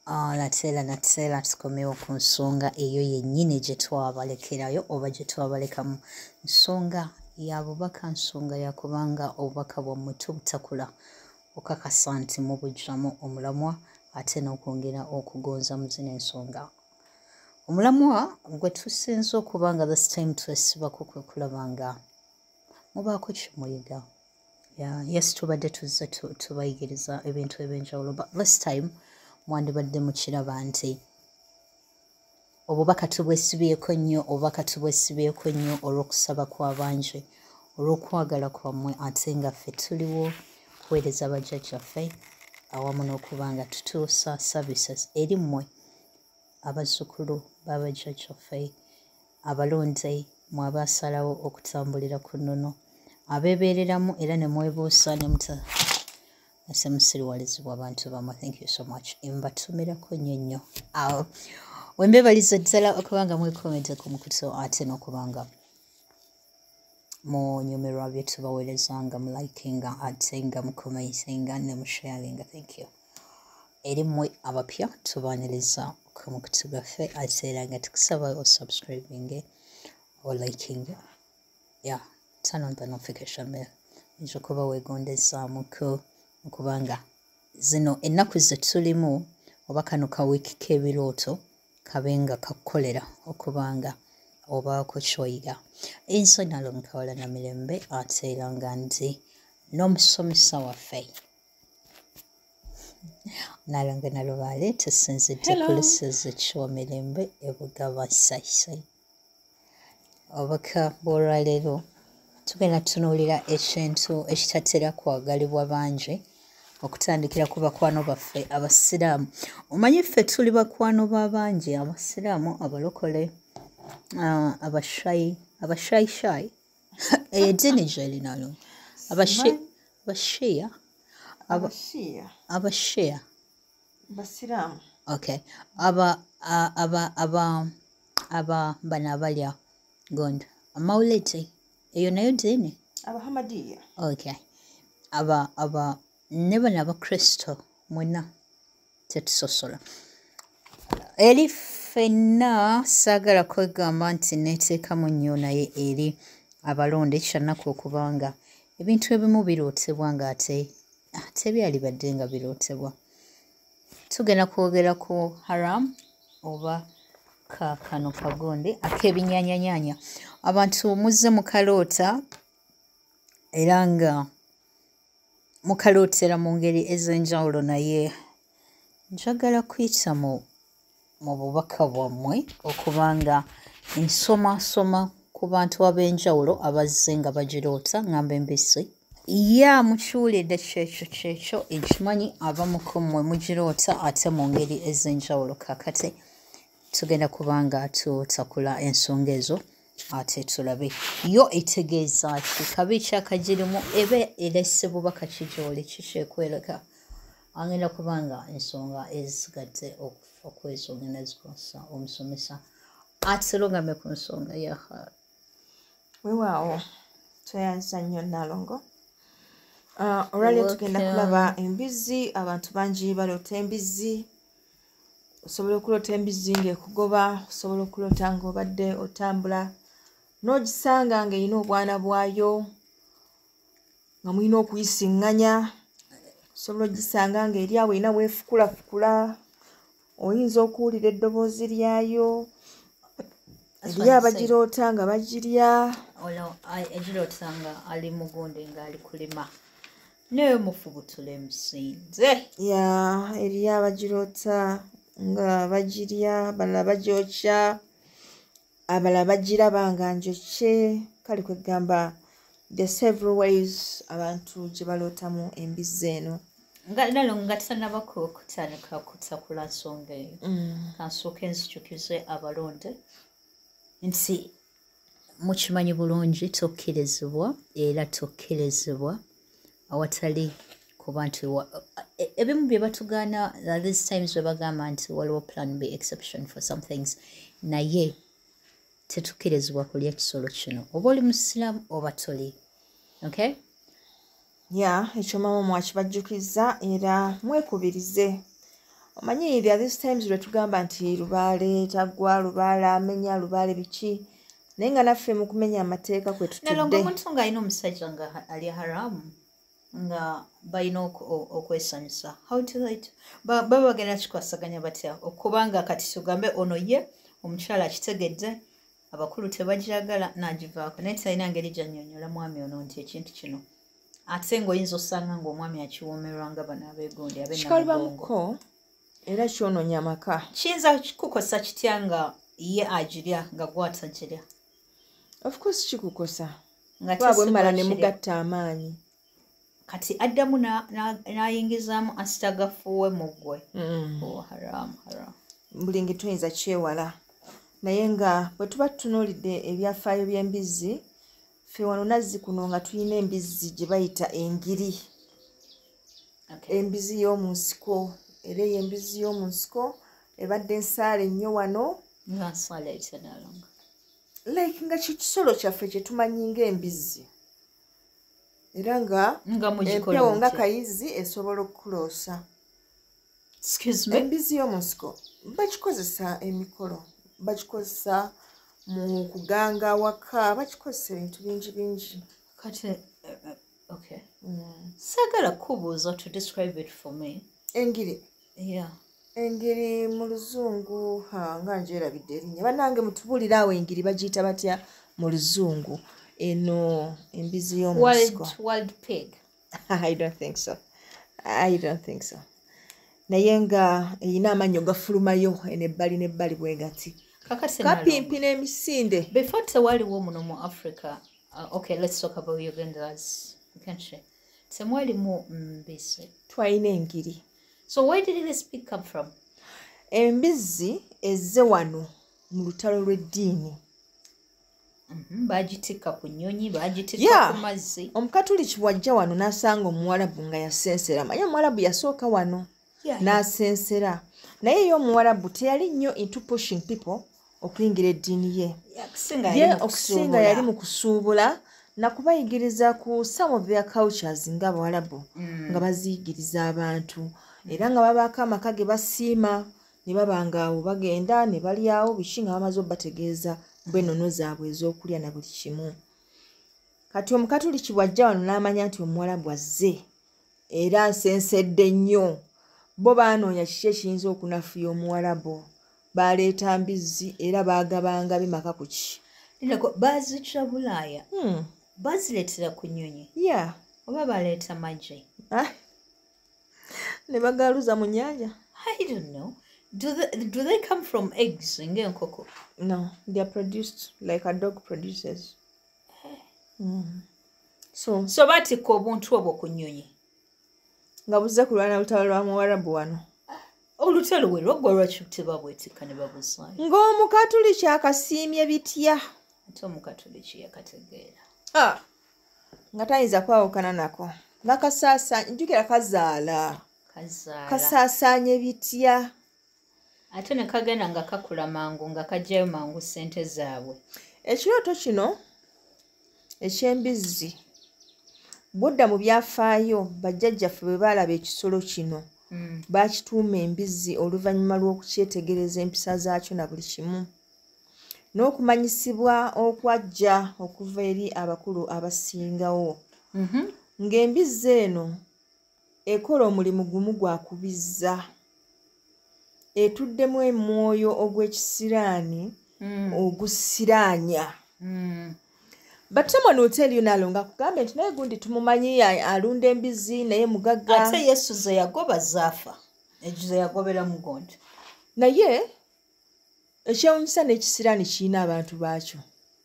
Nateera tukomewo ku nsonga eyo yennyini gye twabalekerayo oba gye twabalekamu. Nsonga ya bubaka, nsonga ya kubanga obubaka bwammwe tubutakula okakasa nti mubuggyamu omulamwa ate n'okwongera okugonza mu zino ensonga. Omulamwa gwe tusinza okuba nga this time twesibako kwe kulaba nga mubaako kimuyiga. Yes, tubadde tuzze tubayigiriza ebintu eby'enjawulo, but this time mwandibadde mukiraba nti obubaka tubwesibyeko nnyo, obubaka tubwesibyeko nnyo olw'okusaba kw'abangi, olw'okwagala kwammwe, ate nga ffe tuliwo kuweereza bajjajjaffe awamu n'okuba nga tutuusa services eri mmwe abazzukulu b'abajjajjaffe, abalonde mwe abaasalawo okutambulira ku nnono, abeebeereramu era ne mwebuusa ne ese musiriwalizibwa abantu bamwe. Thank you so much. Mbatumirako nnyo. Wembeebaliza ddala okuba nga mwekomedde ku mukutu ate n'okubanga munyumirwa bye tubaweereza nga mulikinga ate nga mukomentinga ne musharinga. Thank you. Eri mmwe abapya tubaaniriza ku mukutu gwaffe ate era nga tukusaba osubscribing or liking. Yeah, turn on the notification bell. Nja kuba weegondezaamuko okubanga zino ennaku ze tulimu oba kano kawiiki k'ebirooto kabenga kakukolera okubanga obaako kyoyiga. Enso nalo nkawala na mirembe ate era nga ndi n'omusomesa waffe nalonge nalubaale tusinzidde ku lusozi Kyomirembe e Bugaba Saisai. Obubaka bw'olwaleero tugenda tutunuulira ekintu ekitatera kwagalibwa bangi okutandikira ku bakwano baffe abasiraamu. Omanyi ffe tuli bakwano b'abangi, abasiraamu, abalokole, abashayishayi eddiini gyeri nalo, abashiya, basiraamu, okay, bano abalya gonda amawuleti eyo nayo ddiini, abahamadiya, okay, ne bano abakristo mwenna tetusosola. Eri ffenna saagala kwegamba nti neeteekamu nnyo naye eri abalonde kyannaku okubanga ebintu ebimu birootebwa nga ate byali badde nga birootebwa. Tugenda kwogera ku haram oba kano kagonde ak'ebinyaanyanya. Abantu muzze mukaloota era nga mukalootera mu ngeri ez'enjawulo, naye njagala kuyita mu bubaka bwammwe okubanga nsomasoma ku bantu ab'enjawulo abazze nga bagiroota ngamba embisi. Mukiwulidde kyekyo ekimanyi abamuko mmwe mugiroota ate mu ngeri ez'enjawulo. Kaakati tugenda kubanga tutakula ensonga ezo ate tulabe yo etegeeza ki, kabi kyakagirimu, eba erese bubaka kigyoli kikyekweleka. Agenda kubanga ensonga ezigadde okwezo ngenda zikosa omusomesa aterogame ku nsonga ya weewaawo tweyanza nnyo Nalongo. Olwaleero tugenda kulaba embizzi. Abantu bangi baloota embizzi. Osobola okuloota embizzi ng'ekugoba, osobola okuloota ng'obadde otambula n'ogisanga ng'erina obwana bwayo nga mulina okuyisiŋŋanya. Osobola ogisanga ng'eri awo erina weefukulafukula, oyinza okuwulira eddoboozi lyayo. Eriyo abagiroota nga bagirya, egiroota nga ali mugunde ng'ali kulima naye mufubutula emusinze. Eriyo abagiroota nga bagirya, abalala bagyokya, abalala bagiraba nga njokye. Kale kwegamba the several ways abantu gye balootamu embizzi eno. Nalo nga tannabako okutandika kutakula nsonga eyo, kansooke nzijukize abalonde nti mukimanyi bulungi tokkirizibwa era tokkirizibwa awatali kuba nti ebimu bye batugaana these times bwe bagamba nti waliwo plan B exception for some things, naye tetukkirizibwa kulya kisolo kino oba oli musiraamu oba toli. Okay? Ekyo mama mwakibajjukiza era mwekubirize. omanyi there are these times lwe tugamba nti Lubaale taggwa, Lubaale amenya, Lubaale biki, naye nga naffe mu kumenya amateeka kwe Nalongo tutudde. omuntu ng'alina omusajja nga ali haramu nga balina okwesanyusa, how do they baba bagenda kikwasaganya batya okubanga kati tugambe ono ye omukyala akitegedde abakulu tebagiragala n'agivaako naye talina ngeri gy'annyonnyola mwami ono nti ekintu kino ate ng'oyinza osanga ng'omwami akiwoomerwa nga bano abeegundi Kikalubamuko era kyonoonya amaka. kiyinza kukosa kitya nga ye agirya nga gw'atagirya Of course kikukosa nga kuba bwe mmala ne tesibwa mugatta amaanyi. kati addamu n'ayingizaamu asitagafuwe mu ggwe. Haramu. Buli ngi tuyinza kyewala naye nga bwe tuba tutunuulidde ebyafaayo by'embizzi ffe wano Nazzi kuno nga tulina embizzi gye bayita engiri. Embizzi y'omu nsiko era eyo embizzi y'omu nsiko ebadde ensaale ennyo wano nga nsaala etanalonga like nga kisolo kyaffe kye tumanyi ng'embizzi era nga empewo nga kayizi esobola okukuloosa. Excuse me? Embizzi y'omu nsiko bakikozesa emikolo, bakikozesa mu kuganga waka, bakikozesa ebintu bingi. Kati okay. Sagala kubuuza to describe it for me. Engiri. Yeah. Engiri mu Luzungu nga njerabidde erinnya. Bannange mutubuulire awo engiri bagiyita batya mu Luzungu. Eno embizzi y'omu nsiko. Wild pig. I don't think so. Naye nga eyina amannyo gafulumayo enebbali n'ebbali bwe gati. Kapimpi n'emisinde. Before tewaliwo muno mu Africa. Okay, let's talk about Uganda's country. Temwalimu mbizzi. Twalina engiri. So where did this pig come from? Embizzi ezze wano mu lutalo lw'eddiini. Bagitikka ku nnyonyi, bagitikka ku mazzi. Omukatuliki bw'ajja wano n'asanga Omuwarabu nga yasensera. Manyi Omuwarabu yasooka wano n'asensera. Naye ye Omuwarabu teyali nnyo into pushing people okuyingira eddiini ye. Okusinga yali mu kusuubula na kubayigiriza ku some of their cultures nga Abawarabu nga baziyigiriza abantu. Era nga babaako amaka ge basiima ne babanga awo bagenda ne balyawo biki nga bamaze obbategeeza bw'ennono zaabwe ez'okulya na buli kimu. Kati Omukatuliki bw'ajja wano n'amanya nti Omuwarabu azze era ansensedde nnyo, bo baanoonya kiki ekiyinza okunafuya Omuwarabu. Baleeta mbizzi era baagabanga bimaka ku ki. Baazikira Bulaaya. Bazireetera ku nnyonyi. Oba baleeta magi. Ne bagaluza mu nnyanja. I don't know. Do they come from eggs ng'enkoko? No, they are produced like a dog produces. So batikka obuntu obwo ku nnyonyi nga buzze kulwana lutalo lwa Muwarabu wano. Olutalo we lwaggwa lwaki tebabwetikka ne babuzaayo? Ng'Omukatuliki akasiimye bitya? Ate Omukatuliki yakategeera. Nga tayinza kwawukana nako. Nga kasaasanya, njukira kazaala. Kasaasaanye bitya? Ate ne kagenda nga kakula mangu nga kajjayo mangu ssente zaabwe. Ekirooto kino eky'embizzi budda mu byafaayo bajjajjaffe bwe baalaba ekisolo kino baakituuma embizzi oluvannyuma lw'okukyetegereza empisa zaakyo na buli kimu n'okumanyisibwa okwajja okuva eri abakulu abasingawo. Ng'embizzi eno ekola omulimu gumu gwa kubizza. Etuddemu emwoyo ogw'ekisiraani ogusiraanya. But someone will tell you nalonga kugambe nti naye gundi tumumanyi alunda embizzi naye mugagga. Ate Yesu ze yagoba zaafa. Ezo yagobera mugondo. Naye ekyewuunyisa n'ekisiraani kirina abantu baakyo.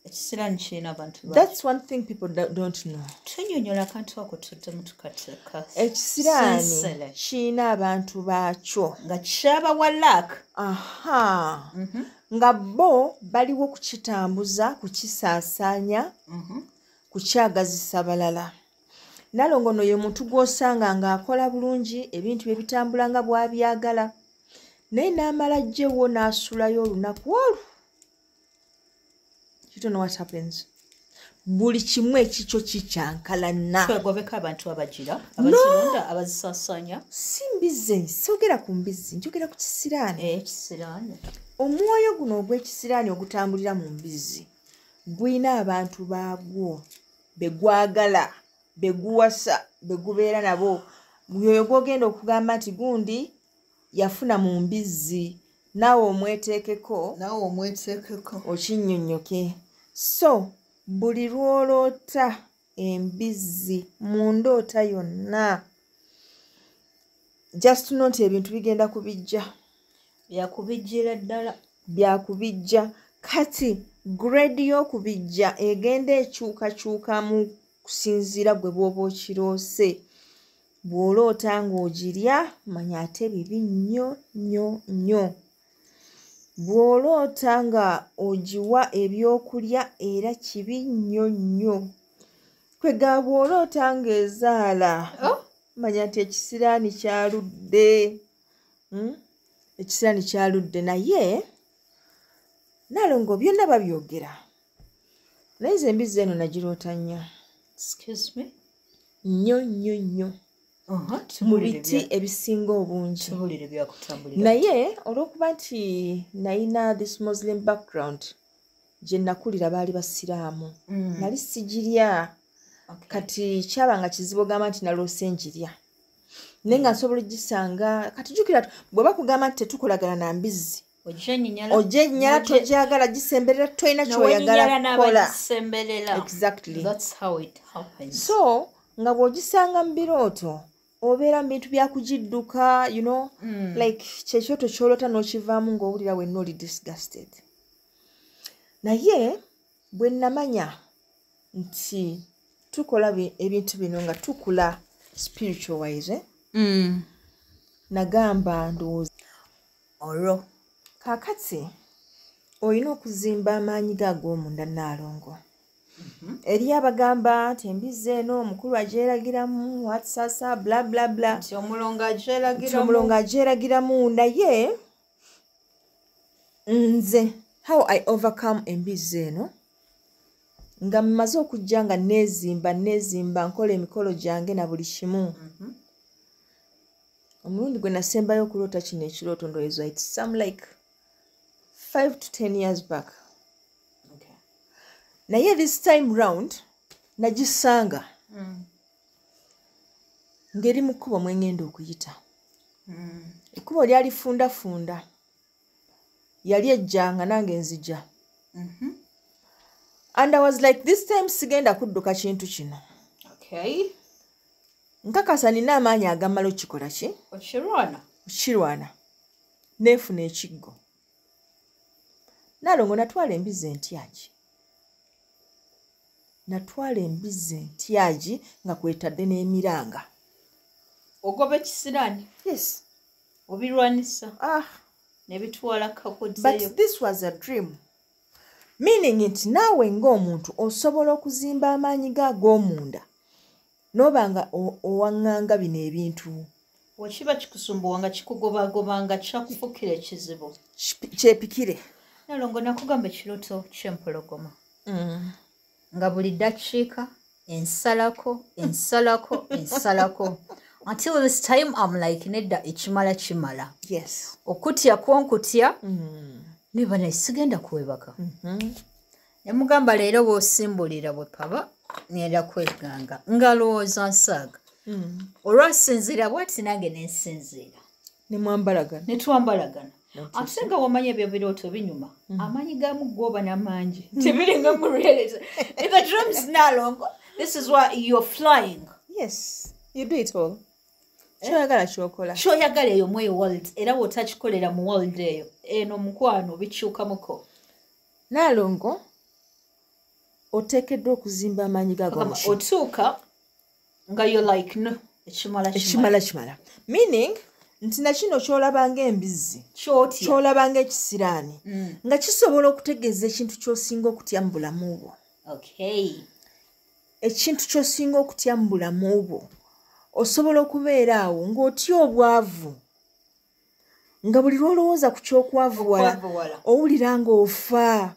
Ekisiraani kirina abantu baakyo. That's one thing people don't know. Tunyonyola akantu ako tuddemu tukateeka. Ekisiraani kirina abantu baakyo. Nga kyabawalaaka. Nga bo baliwo kukitambuza, kukisaasaanya, kukyagazisa balala. Nalongo no ye muntu gw'osanga ng'akola bulungi ebintu bye bitambula nga bw'abyagala. Naye n'amala jjewo n'asulayo olunaku olwo. You don't know what happens. buli kimu ekikyo kikyankalana. Twegobeko abantu abagira abazirunda abazisasanya. Si mbizzi sogera ku mbizzi njogera ku kisiraani. Kisiraani. Omwoyo guno ogw'ekisiraani ogutambulira mu mbizzi gwina abantu baagwo begwagala beguwasa begubeera nabo. Oyo gwogenda okugamba nti gundi yafuna mu mbizzi naawe omweteekeko okinnyonnyoke. So buli lwoloota embizzi mu ndoota yonna just know nti ebintu bigenda kubijja. Byakubijjira ddala. Byakubijja. Kati grade y'okubijja egenda ekyukakyukamu kusinziira gwe bw'oba okiroose. Bw'oloota ng'ogirya manya ate bibi nnyo nnyo nnyo. Bw'oloota nga ogiwa ebyokulya era kibi nnyo nnyo. Kwegaba bw'oloota ng'ezaala manya nti ekisiraani kyaludde. Ekisiraani kyaludde naye Nalongo byonna babyogera. Naye nze embizzi eno nagiroota nnyo. Excuse me? Nnyo nnyo nnyo. Mu biti ebisinga obungi. Naye olw'okuba nti nalina this Muslim background gye nakulira baali basiraamu. Nali sigirya. Kati kyabanga kizibu ogamba nti naloose njirya. Naye nga nsobola ogisanga kati jjukira bwe bakugamba nti tetukolagana na mbizzi. Ojja ennyala togyagala gisemberera tolina ky'oyagala kukola. Exactly. That's how it happens. So nga bw'ogisanga mu birooto obeera mu bintu bya kugidduka like kyekyoto ky'oloota n'okivaamu ng'owulira wenna oli disgusted. Naye bwe namanya nti tukola ebintu bino nga tukula spiritual wise nagamba ndowooza olwo kaakati olina okuzimba amaanyi ge ag'omunda Nalongo. Eri abagamba nti embizzi eno omukulu agyeragiramu watsasa bla bla bla. Nti omulongo agyeragiramu. Naye nze how I overcome embizzi eno nga mmaze okujja nga neezimba nkola emikolo gyange na buli kimu. Omulundi gwe nasembayo okuloota kino ekirooto ndowooza it's some like 5 to 10 years back. Naye this time round nagisanga ngeri mu kkubo mwengenda okuyita. Ekkubo lyali fundafunda yali ejjanga nange nzija. And I was like this time sigenda kudduka kintu kino. Nkakasa nina amaanyi agamala okikola ki? Okirwana. Neefuna ekiggo. Nalongo natwala embizzi entyagi. Nga kwetadde n'emiranga. Ogoba ekisiraani? Yes. Obirwanisa? Nebitwala kakodzeyo. But this was a dream. Meaning nti naawe ng'omuntu osobola okuzimba amaanyi ge ag'omunda n'oba nga owaŋŋanga bino ebintu. Wekiba kikusumbuwa nga kikugobagobanga kyakufukira ekizibu. Kyepikire. Nalongo nakugamba ekirooto ky'empologoma. Nga buli ddakiika ensalako. Until this time I'm like nedda ekimala. Yes. Okutya kwonkutya. Neba naye sigenda kuwebaka. Namugamba leero bw'osimbulira bwe paba ngenda kweganga. Ngalowooza nsaaga. Olwasinziira bw'ati nange nensinziira. Netwambalagana. Ate nga wamanya ebyo birooto binyuma. Amaanyi gaamu gwoba n'amangi. Tebiringa mu reality. In the dreams Nalongo, this is why you're flying. Yes. You do it all. Kyoyagala kyokola. Kyoyagala eyo mu world era bw'otakikolera mu world eyo eno mukwano bikyukamuko. Nalongo oteekeddwa okuzimba amaanyi gago. Otuuka nga you're like no ekimala. Meaning nti na kino ky'olabanga embizzi ky'olabanga ekisiraani nga kisobola okutegeeza ekintu ky'osinga okutya mu bulamu bwo. Ekintu ky'osinga okutya mu bulamu bwo osobola okubeera awo ng'otya obwavu nga buli lw'olowooza ku ky'okwavuwala owulira ng'ofa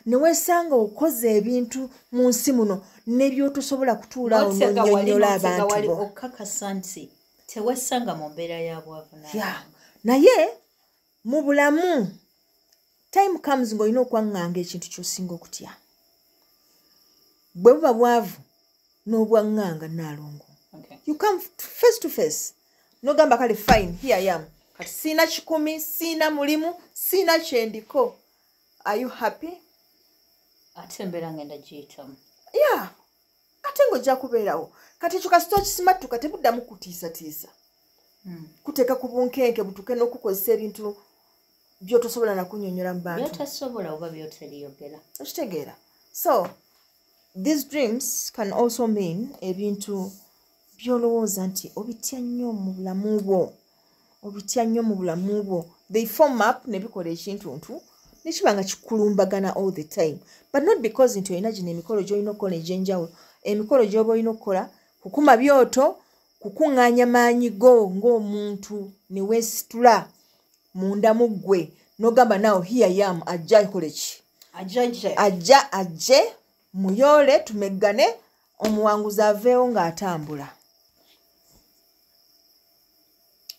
ne weesanga okoze ebintu mu nsi muno n'ebyotosobola kutuulaawo n'onnyonnyola abantu bo okakasa nti tewesanga mu mbeera ya bwavu naye mu bulamu time comes ng'olina okwaŋŋanga ekintu ky'osinga okutya bwe buba bwavu n'obwaŋŋanga Nnaalongo you come face to face n'ogamba kale fine here I am kati siina kikumi siina mulimu siina kyendiko are you happy ate embeera ngenda giyitamu ate ng'ojja kubeerawo kati ekyo kasita okisimattuka tebuddamu kutiisatiisa kuteeka ku bunkenke butuke n'okukozesa ebintu byotosobola nakunnyonnyola mu bantu byotasobola oba byoteriyogera okitegeera so these dreams can also mean ebintu byolowooza nti obitya nnyo mu bulamu bwo they form up ne bikola ekintuntu nekiba nga kikulumbagana all the time but not because nti olina gino emikolo gy'olina okukola egy'enjawulo emikolo gy'oba olina okukola kukuma byoto kukuŋŋaanya maanyi go ng'omuntu ne weesitula munda mu ggwe n'ogamba naawe here I am ajja akole ki ajje muyoole tumeggane omuwanguzi aveewo ng'atambula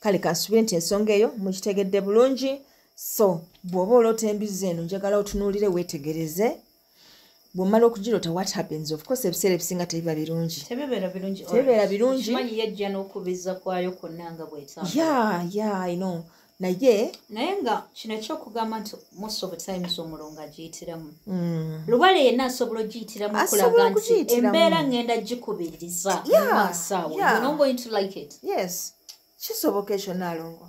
kale kansubire nti ensonga eyo mukitegedde bulungi so bw'oba oloota embizi eno njagala otunuulire weetegereze bw'omala okugiroota what happens of course ebiseera ebisinga tebiba birungi tebibeera birungi kimanyi yajja n'okubiza kwayo kwonna nga bwetambula I know naye nga kino ekyokugamba nti most of the times omulongo agiyitiramu lubale yenna asobola ogiyitiramu okulaga nti embeera ngenda gikubiriza mumaaso awo you're not going to like it yes kisoboka ekyo Nnaalongo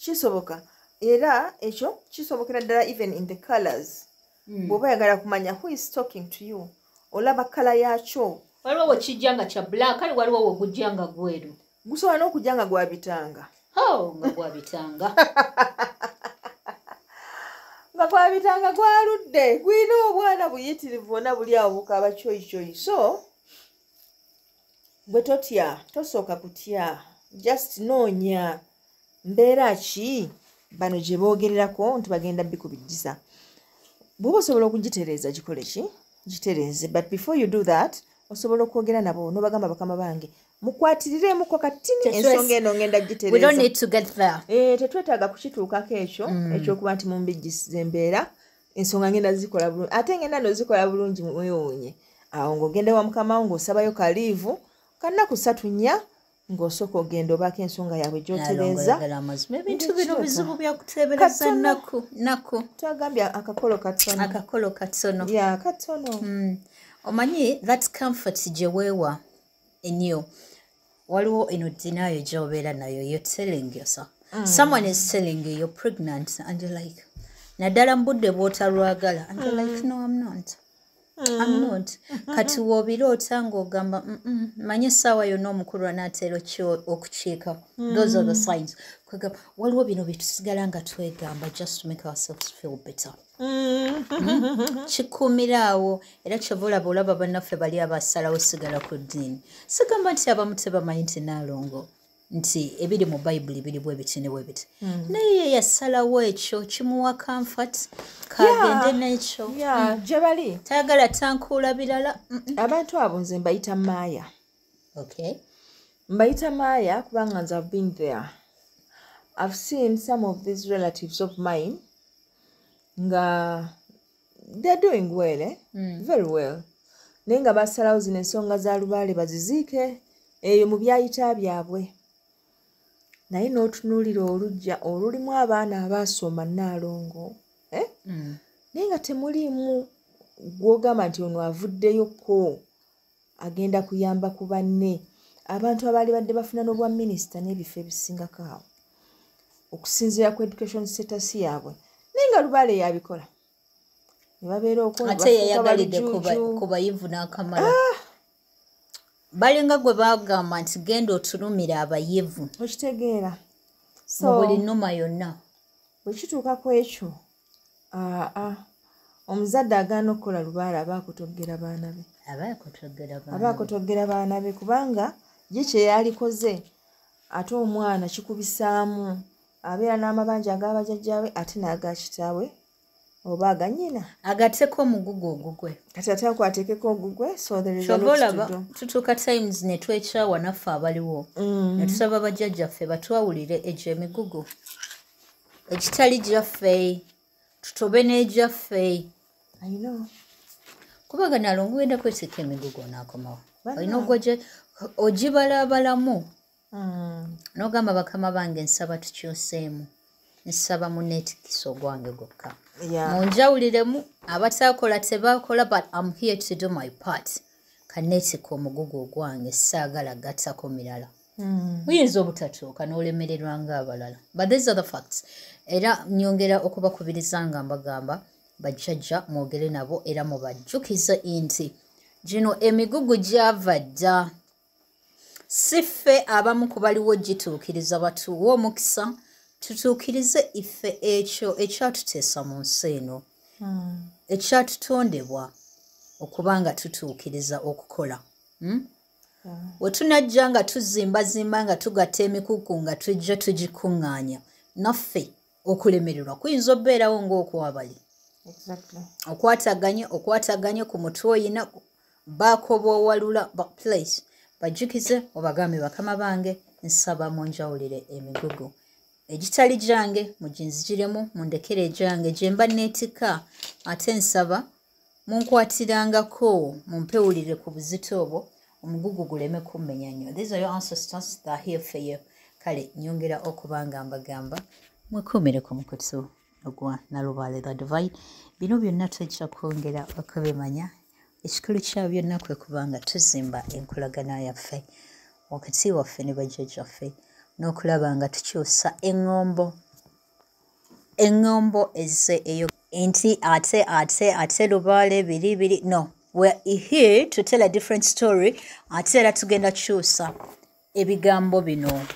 kisoboka era ekyo kisobokera ddala even in the colors bw'oba oyagala kumanya who is talking to you olaba kala yakyo waliwo wekijja nga kya black kale waliwo wegujja nga gweru gusobola n'okujja nga gwabitanga nga gwabitanga nga gwabitanga gwaludde gwina obwana buyitirivu bwonna buli awo bukaaba kyoyi so bwe totya tosooka kutya just noonya mbeera ki bano gye boogererako nti bagenda bikubijjisa bw'oba osobola okugitereeza gikole ki gitereeze but before you do that osobola okwogera nabo n'obagamba bakama bange mukwatiriremuko katini ensonga eno ngenda gitereeza tetwetaaga kukituukako ekyo ekyokuba nti mumbijjisiza embeera ensonga ngenda zikola bulungi ate ngenda nozikola bulungi mwewuunye awo ng'ogenda wa mukama wo ng'osabayo kaliivu kannaku 3-4 ng'osooka ogenda obaako ensonga yaabwe gy'otereeza ebintu bino bizibu byakuteebereza naku twagambye akakolo katono katono omanyi that comfort gye weewa ennyo waliwo eno denial gy'obeera nayo you're telling yourself someone is telling you you're pregnant and you're like naddala mu budde bw'otalwagala and you're like no I'm not kati woobiroota ng'ogamba manye essaawa yonna omukulu anaatera okukiika those are the signs kwegamba waliwo bino byetusigala nga twegamba just to make ourselves feel better kikuumiraawo era kyova olaba bannaffe bali abasalawo sigala ku ddiini sigamba nti abamu tebamanyi nti Nnaalongo nti ebiri mu bayibuli biri bwe biti ne bwe biti naye ye yasalawo ekyo kimuwa comfort kagende n'ekyo gye bali tayagala tankuula birala abantu abo nze mbayita maaya mbayita maaya kubanga nze I've been there I've seen some of these relatives of mine nga they're doing well very well naye nga basalawo zino ensonga za lubaale baziziike eyo mu byayita byabwe naye n'otunuulira olujja olulimu abaana abaasoma Nnaalongo naye nga temuliimu gw'ogamba nti ono avuddeyoko agenda kuyamba ku banne abantu abaali badde bafuna n'obwa minisita n'ebifo ebisingako awo okusinziira ku education status yaabwe naye nga lubaale yabikola ne babeera okola ate yayagalidde ku bayivu n'akamala balinga gwe bagamba nti genda otulumira abayivu okitegeera mu buli nnuma yonna bwe kituuka ku ekyo omuzadde agaana okukola lubaale aba akutoggera baana be aba akutoggera baana be kubanga ye kye yalikoze ate omwana kikubisaamu abeera n'amabanja ag'abajjajjaabe ate n'aga kitaabwe oba aganyina agateko omugugu ogugwe kati ate akwatekeko ogugwe so there is a lot to kyobalaba do. tutuuka times ne twekyawa naffe abaliwo ne tusaba bajjajjaffe batwawulire egyo emigugu egitali gyaffe tutobe n'egyaffe I know. kubaga nalo ngwenda kwetika emigugu onaakomawo olina ogwa ogibalabalamu n'ogamba bakama bange nsaba tukyuseemu nsaba muneetikisa ogwange gwokka munjawuliremu abataakola tebakola but I'm here to do my part kaneetika omugugu ogwange saagala gattako mirala muyinza obutatuuka n'olemererwa ng'abalala but these are the facts era nyongera okubakubiriza nga mbagamba bajjajja mwogere nabo era mubajjukize nti gino emigugu gyava dda si ffe abamu ku baliwo gituukiriza batuwa omukisa tutuukirize ife ekyo ekyatuteesa mu nsi eno ekyatutondebwa okuba nga tutuukiriza okukola we tunajja nga tuzimbazimba nga tugatta emikuku nga tujja tugikuŋŋaanya naffe okulemererwa kuyinza obbeerawo ng'okwabali okwataganye ku mutwe oyina baako b'owalula place bajjukize obagambe bakama bange nsaba munjawulire emigugu egitali gyange muginzigiremu mundekere egyange gye mba neetika ate nsaba munkwatirangako mumpewulire ku buzito obwo omugugu guleme kummenya nnyo. These are your ancestors that are here for you. Kale nyongera okubanga mbagamba mwekuumire ku mukutu ogwa Nalubaale the Divine. Bino byonna tujja kwongera okubimanya. Ekikulu kya byonna kwe kubanga tuzimba enkolagana yaffe wakati waffe ne bajjajjaffe n'okulaba nga tukyusa eŋŋombo ezze eyo nti ate Lubaale biri no, we're here to tell a different story. Ate era tugenda kyusa ebigambo bino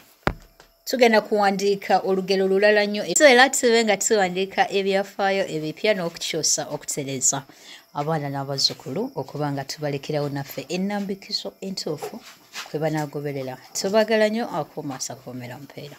tugenda kuwandiika olugero lulala nnyo era tube nga tuwandiika ebyafaayo ebipya n'okukyusa okutereeza abaana n'abazzukulu okuba nga tubalekerawo naffe ennambikizo entuufu kwe banaagoberera. Tubagala nnyo akuuma asakuumira mpeera.